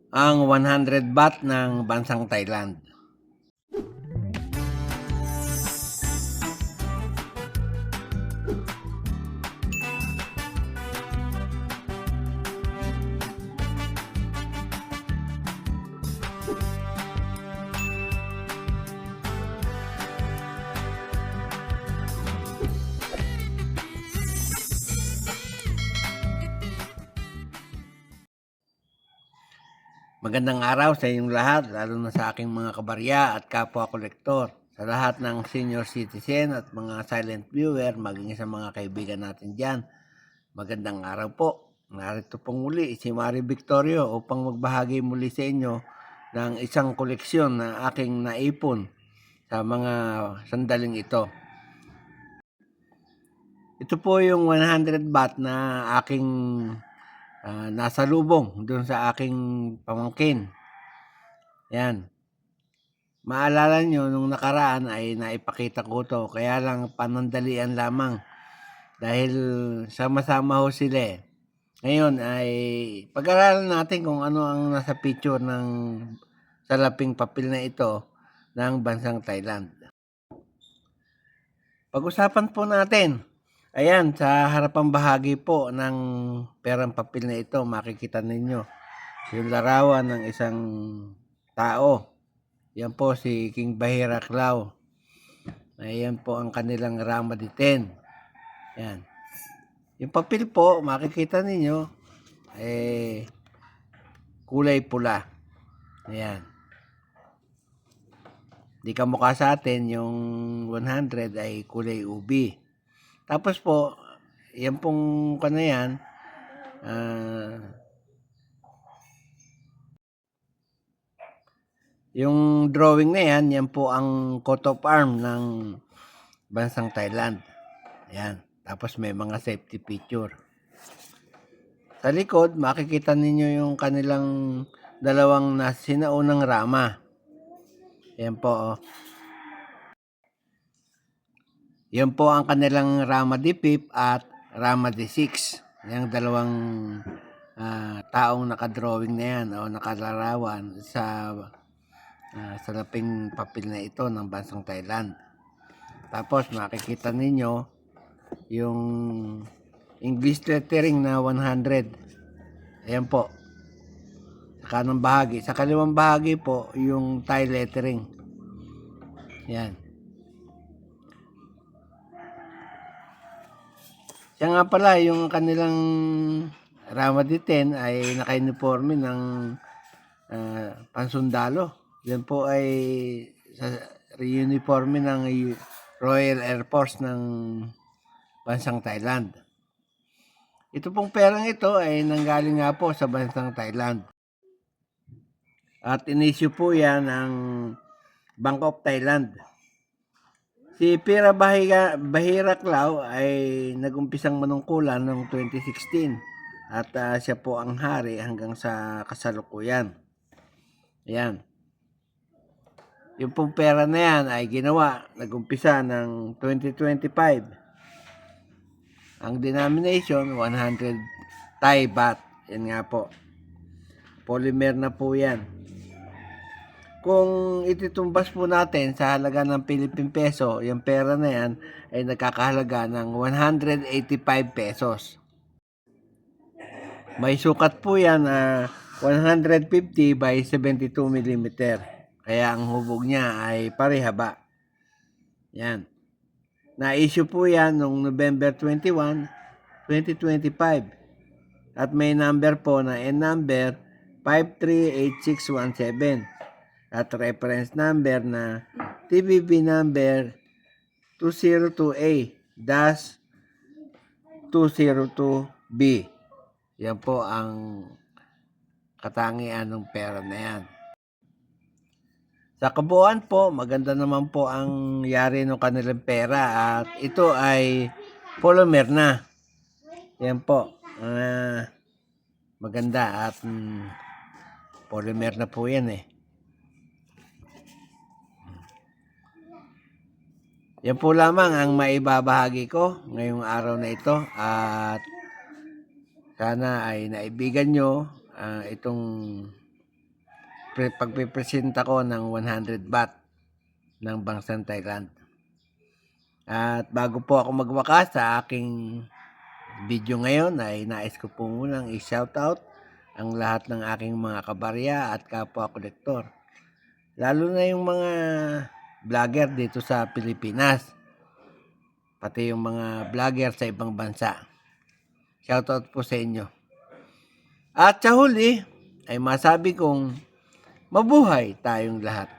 ang 100 baht ng bansang Thailand. Magandang araw sa inyong lahat, lalo na sa aking mga kabarya at kapwa-kolektor. Sa lahat ng senior citizen at mga silent viewer, maging sa mga kaibigan natin dyan. Magandang araw po. Narito pong muli si Mari Victorio upang magbahagi muli sa inyo ng isang koleksyon na aking naipon sa mga sandaling ito. Ito po yung 100 baht na aking nasa lubong doon sa aking pamangkin. Yan. Maalala nyo, nung nakaraan ay naipakita ko to, kaya lang panandalian lamang dahil sama-sama ho sila eh. Ngayon ay pag-aralan natin kung ano ang nasa picture ng salaping papel na ito ng bansang Thailand. Pag-usapan po natin, ayan, sa harapang bahagi po ng perang papel na ito, makikita ninyo yung larawan ng isang tao. Yan po si King Bahiraklao. Ayan po ang kanilang Ramaditen. Yan. Yung papel po, makikita ninyo, kulay pula. Ayan. Di kamukha sa atin, yung 100 ay kulay ubi. Tapos po, yan pong yan, yung drawing na yan po ang coat of arm ng bansang Thailand. Ayan. Tapos may mga safety picture. Sa likod, makikita ninyo yung kanilang dalawang sinaunang rama. Ayan po. Yan po ang kanilang Rama D5 at Rama D6. Yung dalawang taong nakadrawing na yan o nakalarawan sa salaping papel na ito ng bansang Thailand. Tapos makikita ninyo yung English lettering na 100. Ayan po. Sa kanang bahagi. Sa kaliwang bahagi po, yung Thai lettering. Yan. Siya nga pala, yung kanilang Ramaditen ay naka-uniforme ng pansundalo. Yan po ay sa uniforme ng Royal Air Force ng bansang Thailand. Ito pong perang ito ay nanggaling nga po sa bansang Thailand. At inisyu po yan ng Bank of Thailand. Si Pira Bahiraklao ay nag-umpisang manungkulan noong 2016 at siya po ang hari hanggang sa kasalukuyan. Ayan. Yung pong pera na yan ay ginawa, nag-umpisa ng 2025. Ang denomination, 100 Thai baht. Yan nga po. Polymer na po yan. Kung ititumbas po natin sa halaga ng Philippine Peso, yung pera na yan ay nagkakahalaga ng 185 pesos. May sukat po yan na 150 by 72 mm. Kaya ang hubog niya ay parehaba. Yan. Na-issue po yan noong November 21, 2025. At may number po na N number 538617. At reference number na TBB number 202A-202B. Yan po ang katangian ng pera na yan. Sa kabuuan po, maganda naman po ang yari ng kanilang pera at ito ay polymer na. Yan po. Maganda at polymer na po yan eh. Yan po lamang ang maibabahagi ko ngayong araw na ito at sana ay naibigan nyo itong pagpipresenta ko ng 100 baht ng bansang Thailand. At bago po ako magwakas sa aking video ngayon ay nais ko po munang i-shoutout ang lahat ng aking mga kabarya at kapwa kolektor. Lalo na yung mga vlogger dito sa Pilipinas. Pati yung mga vlogger sa ibang bansa. Shoutout po sa inyo. At sa huli ay masabi kong mabuhay tayong lahat.